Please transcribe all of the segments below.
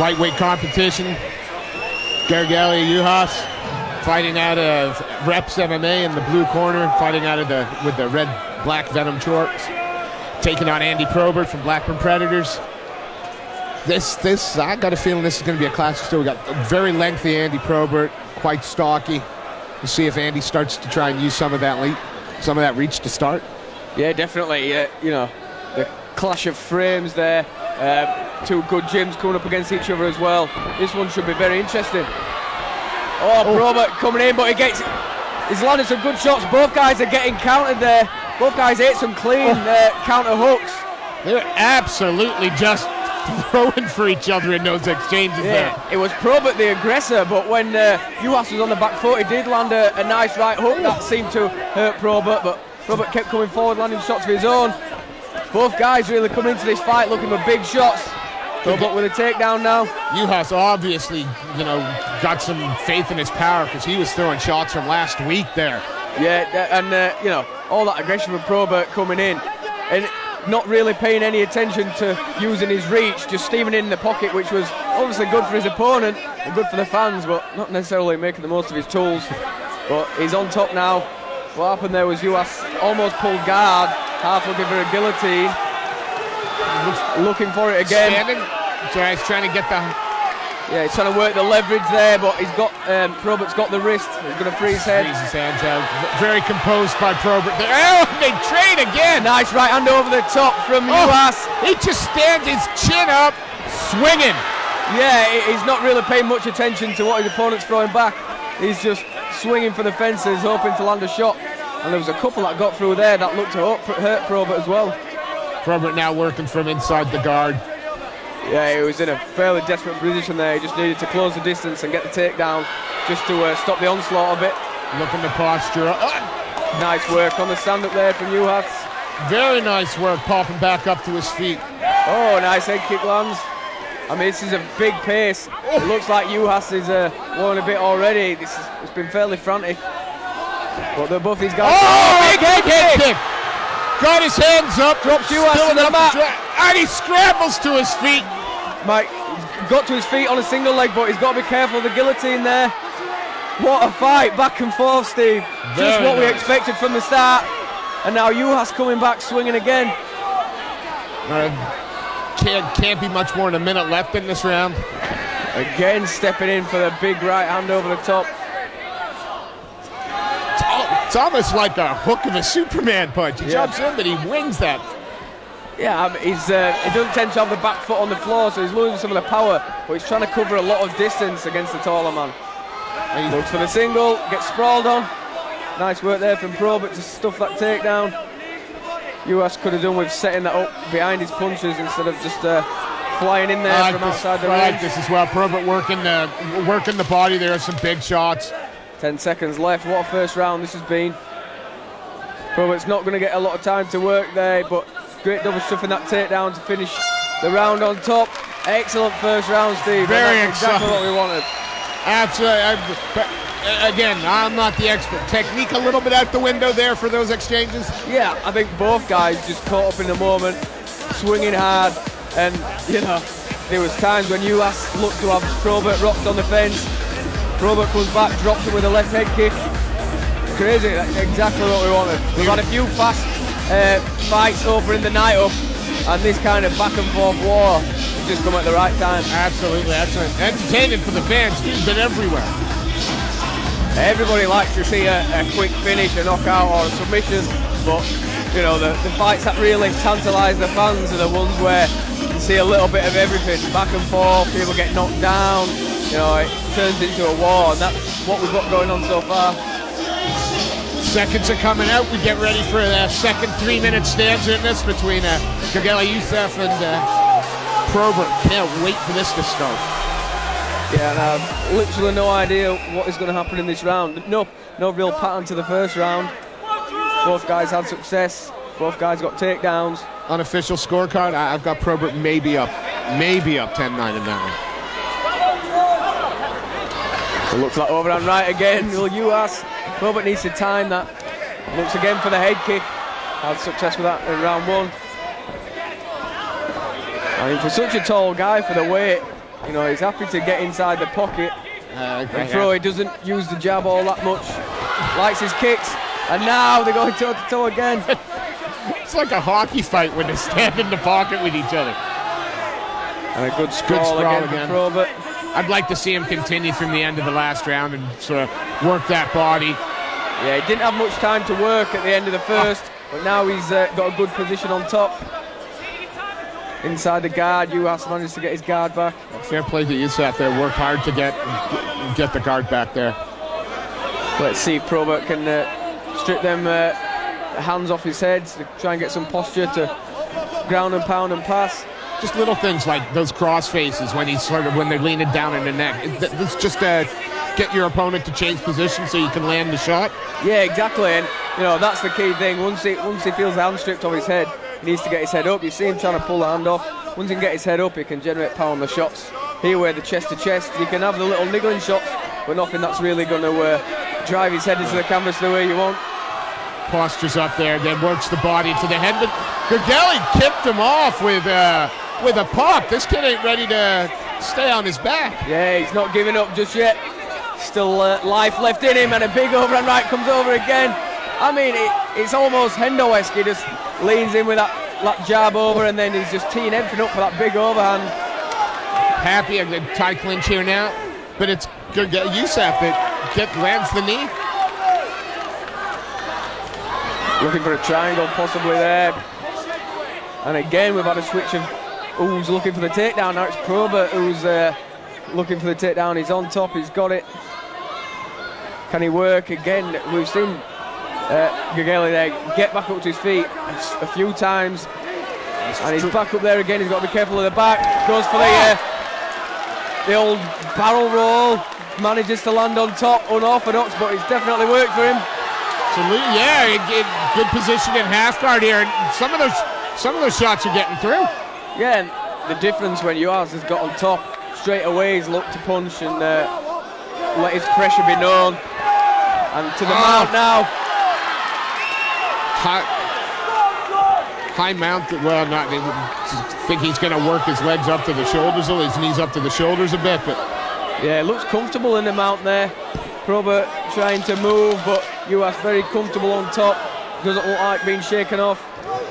lightweight competition. Gergely Juhasz fighting out of Reps MMA in the blue corner, fighting out of with the red black Venom shorts, taking on Andy Probert from Blackburn Predators. This I got a feeling this is going to be a classic story. We got a very lengthy Andy Probert, quite stocky. We'll see if Andy starts to try and use some of that reach to start. Yeah, definitely. You know, the clash of frames there. Two good gyms coming up against each other as well. This one should be very interesting. Probert coming in, but he's landed some good shots. Both guys are getting countered there. Both guys hit some clean counter hooks. They're absolutely just throwing for each other in those exchanges there. It was Probert the aggressor, but when Juhasz was on the back foot, he did land a nice right hook that seemed to hurt Probert, but Probert kept coming forward, landing shots of his own. Both guys really coming into this fight looking for big shots. Probert with a takedown now. Juhasz obviously, you know, got some faith in his power because he was throwing shots from last week there. Yeah, and you know, all that aggression from Probert coming in and not really paying any attention to using his reach, just steaming in the pocket, which was obviously good for his opponent and good for the fans, but not necessarily making the most of his tools. But he's on top now. What happened there was Juhasz almost pulled guard, half looking for a guillotine. Looking for it again. Standing. So he's trying to get the... Yeah, he's trying to work the leverage there, but he's got Probert's got the wrist. He's going to free his head. Freeze his hands out. Very composed by Probert. Oh, they trade again. Nice right hand over the top from Juhasz. He just stands his chin up, swinging. Yeah, he's not really paying much attention to what his opponent's throwing back. He's just swinging for the fences, hoping to land a shot. And there was a couple that got through there that looked to hurt Probert as well. Probert now working from inside the guard. Yeah, he was in a fairly desperate position there. He just needed to close the distance and get the takedown just to stop the onslaught a bit. Looking the posture. Nice work on the stand-up there from Juhasz. Very nice work, popping back up to his feet. Oh, nice head kick lands. I mean, this is a big pace. It looks like Juhasz is won a bit already. It's been fairly frantic. But they're both these guys. Oh, big head kick! Got his hands up, drops Juhasz to the mat, and he scrambles to his feet. Mike got to his feet on a single leg, but he's got to be careful of the guillotine there. What a fight, back and forth, Steve. Just what we expected from the start. And now Juhasz coming back, swinging again. Can't be much more than a minute left in this round. Again, stepping in for the big right hand over the top. It's almost like a hook of a Superman punch. He jumps in, but he wings that. Yeah, he doesn't tend to have the back foot on the floor, so he's losing some of the power, but he's trying to cover a lot of distance against the taller man. And he looks for the single, gets sprawled on. Nice work there from Probert to stuff that takedown. Juhasz could have done with setting that up behind his punches instead of just flying in there from outside the ring. This is well, Probert working the body there, some big shots. 10 seconds left. What a first round this has been. Probert's not going to get a lot of time to work there, but great double stuffing that takedown to finish the round on top. Excellent first round, Steve. Very exactly what we wanted. Absolutely. Again, I'm not the expert. Technique a little bit out the window there for those exchanges. Yeah, I think both guys just caught up in the moment, swinging hard, and you know, there was times when Juhasz looked to have Probert rocked on the fence. Probert comes back, drops him with a left head kick. Crazy, that's exactly what we wanted. We've had a few fast fights opening the night up, and this kind of back and forth war has just come at the right time. Absolutely, excellent. Entertaining for the fans, he's been everywhere. Everybody likes to see a quick finish, a knockout or a submission, but you know, the fights that really tantalise the fans are the ones where you see a little bit of everything, back and forth, people get knocked down, you know, it turns into a war, and that's what we've got going on so far. Seconds are coming out. We get ready for the second 3-minute stanza in this between Gergely Juhasz and Probert. Can't wait for this to start. Yeah, and I have literally no idea what is going to happen in this round. No real pattern to the first round. Both guys had success. Both guys got takedowns. Unofficial scorecard, I've got Probert maybe up 10-9 in that one. It looks like overhand right again. Juhasz. Probert needs to time that. Looks again for the head kick. Had success with that in round one. I mean, for such a tall guy, for the weight, You know, he's happy to get inside the pocket and throw. He doesn't use the jab all that much. Likes his kicks. And now they're going toe to toe again. It's like a hockey fight when they stand in the pocket with each other. And a good sprawl again for Probert. I'd like to see him continue from the end of the last round and sort of work that body. Yeah, he didn't have much time to work at the end of the first, but now he's got a good position on top. Inside the guard, Juhasz managed to get his guard back. Fair play to Juhasz there. Work hard to get the guard back there. Let's see if Probert can strip them hands off his head to try and get some posture to ground and pound and pass. Just little things like those cross faces when they're leaning down in the neck. It's just get your opponent to change position so you can land the shot. Yeah, exactly, and you know that's the key thing. Once he feels the hand stripped off his head, he needs to get his head up. You see him trying to pull the hand off. Once he can get his head up, he can generate power on the shots. Here, where the chest to chest, you can have the little niggling shots, but nothing that's really going to drive his head into the canvas the way you want. Posture's up there, then works the body to the head, but Gergely kicked him off with a pop. This kid ain't ready to stay on his back. Yeah, he's not giving up just yet. Still life left in him, and a big overhand right comes over again. I mean, it's almost Hendo-esque. He just leans in with that jab over, and then he's just teeing everything up for that big overhand. Happy at the tie clinch here now, but it's Juhasz that lands the knee. Looking for a triangle possibly there. And again, we've had a switch of who's looking for the takedown. Now it's Probert who's looking for the takedown. He's on top, he's got it. Can he work again? We've seen Gergely there get back up to his feet a few times. And he's back up there again. He's got to be careful of the back. Goes for the old barrel roll. Manages to land on top, unorthodox, but it's definitely worked for him. Absolutely, yeah. Good position in half guard here, and some of those shots are getting through. Yeah, and the difference when Juhasz has got on top, straight away he's looked to punch and let his pressure be known. And to the mount now. High mount. Well, not. I think he's going to work his legs up to the shoulders, or his knees up to the shoulders a bit. But yeah, it looks comfortable in the mount there. Probert trying to move, but Juhasz very comfortable on top. Doesn't look like being shaken off.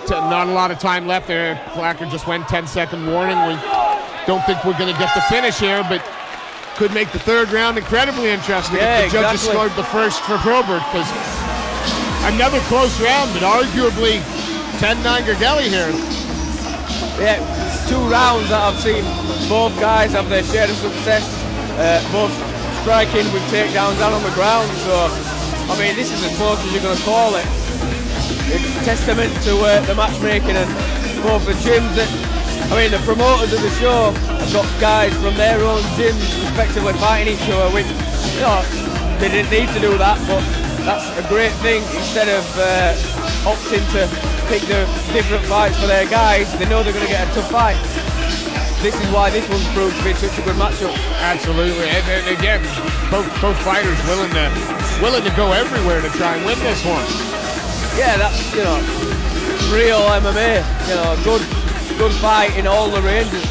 Not a lot of time left there. Placard just went 10-second warning. We don't think we're going to get the finish here, but could make the third round incredibly interesting if the judges scored the first for Probert, because another close round, but arguably 10-9 Gergely here. Yeah, it's 2 rounds that I've seen both guys have their share of success, both striking with takedowns and on the ground. So, I mean, this is as close as you're going to call it. It's a testament to the matchmaking and both the gyms the promoters of the show have got guys from their own gyms respectively fighting each other, which, you know, they didn't need to do that, but that's a great thing. Instead of opting to pick the different fights for their guys, they know they're going to get a tough fight. This is why this one's proved to be such a good matchup. Absolutely, and again, both fighters willing to go everywhere to try and win this one. Yeah, that's, you know, real MMA. You know, good fight in all the ranges.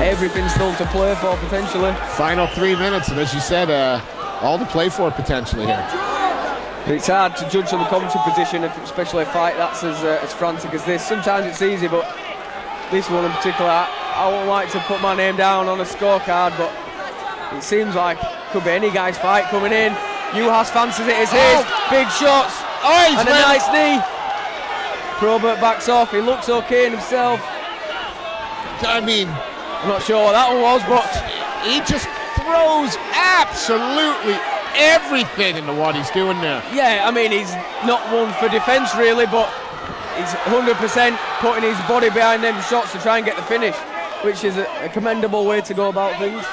Everything's still to play for potentially. Final 3 minutes, and as you said, all to play for potentially here. It's hard to judge from the commentary position, especially a fight that's as frantic as this. Sometimes it's easy, but this one in particular, I won't like to put my name down on a scorecard, but it seems like it could be any guy's fight coming in. Juhasz fancies it as his. Big shots. And a nice knee. Probert backs off. He looks okay in himself. I mean, I'm not sure what that one was, but he just throws absolutely everything into what he's doing there. Yeah, I mean, he's not one for defence really, but he's 100% putting his body behind them shots to try and get the finish, which is a commendable way to go about things.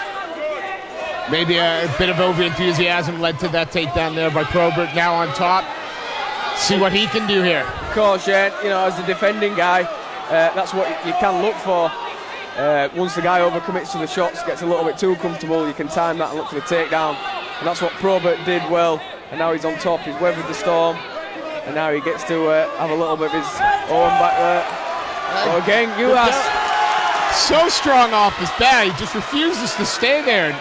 Maybe a bit of over-enthusiasm led to that takedown there by Probert. Now on top. See what he can do here. Of course, yeah. You know, as the defending guy, that's what you can look for. Once the guy overcommits to the shots, gets a little bit too comfortable, you can time that and look for the takedown. And that's what Probert did well. And now he's on top. He's weathered the storm. And now he gets to have a little bit of his own back there. So again, Juhasz So strong off his back, he just refuses to stay there.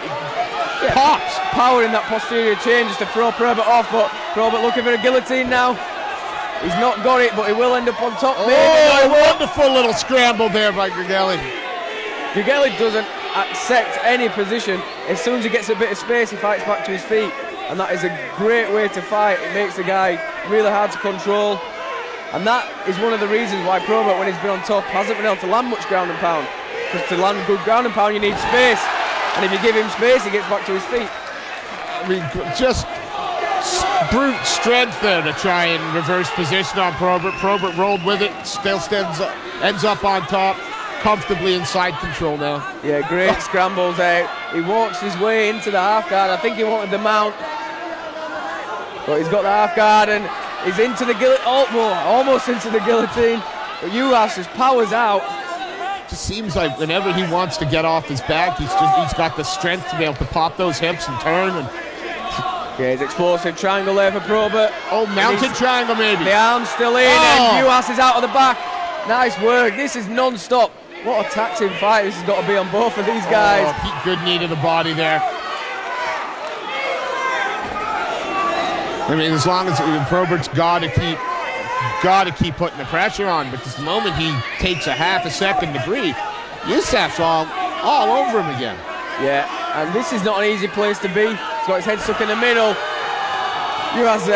Pops. Power in that posterior chain just to throw Probert off, but Probert looking for a guillotine now. He's not got it, but he will end up on top. Oh, maybe. a wonderful little scramble there by Gergely. Gergely doesn't accept any position. As soon as he gets a bit of space, he fights back to his feet, and that is a great way to fight. It makes the guy really hard to control, and that is one of the reasons why Probert, when he's been on top, hasn't been able to land much ground and pound. Because to land good ground and pound, you need space, and if you give him space, he gets back to his feet. I mean, just brute strength there to try and reverse position on Probert. Probert rolled with it, still ends up on top, comfortably inside control now. Yeah, great scrambles out. He walks his way into the half guard. I think he wanted the mount, but he's got the half guard and he's into the guillotine, almost into the guillotine. But Juhasz just powers out. Just seems like whenever he wants to get off his back, he's got the strength to be able to pop those hips and turn. And yeah, he's explosive triangle there for Probert. Oh, mounted triangle maybe. The arm's still in, and Juhasz is out of the back. Nice work. This is non-stop. What a taxing fight this has got to be on both of these guys. Oh, good knee to the body there. I mean, as long as Probert's got to keep putting the pressure on, because the moment he takes a half a second to breathe, Juhasz all over him again. Yeah, and this is not an easy place to be. He's got his head stuck in the middle. Juhasz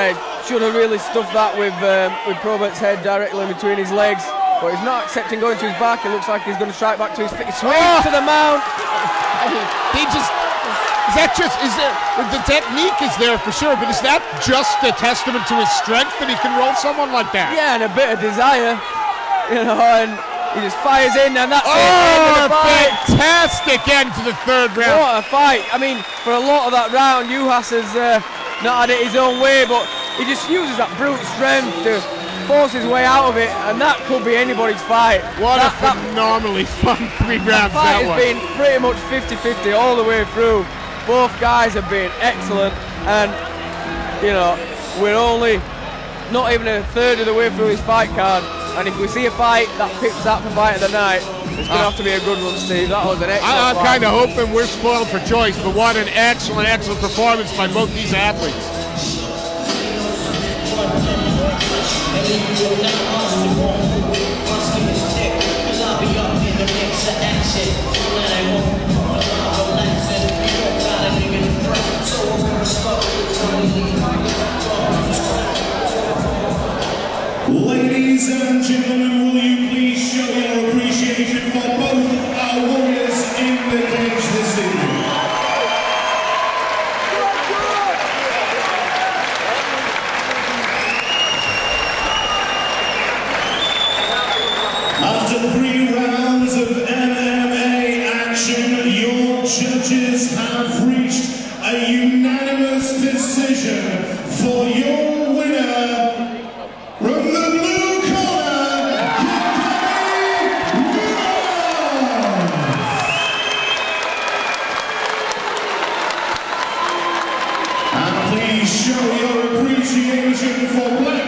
should have really stuffed that with Probert's head directly in between his legs, but he's not accepting going to his back. It looks like he's going to strike back to his feet. Swings to the mount. The technique is there for sure, but is that just a testament to his strength that he can roll someone like that? Yeah, and a bit of desire, and he just fires in, and that's it. Oh, fantastic end to the third round. What a fight. I mean, for a lot of that round, Juhasz has not had it his own way, but he just uses that brute strength to force his way out of it, and that could be anybody's fight. What a phenomenally fun 3 rounds that was. Fight has been pretty much 50-50 all the way through. Both guys have been excellent, and we're only not even a third of the way through his fight card, and if we see a fight that picks up for fight of the night, it's going to have to be a good one, Steve. That was an excellent I'm fight. kind of hoping we're spoiled for choice, but what an excellent performance by both these athletes. Ladies and gentlemen, will you please show your appreciation for both our warriors in the cage this evening? After 3 rounds of MMA action, your judges have reached a unanimous decision for your winner. From the blue corner, Gergely Juhasz. And please show your appreciation for Blackburn.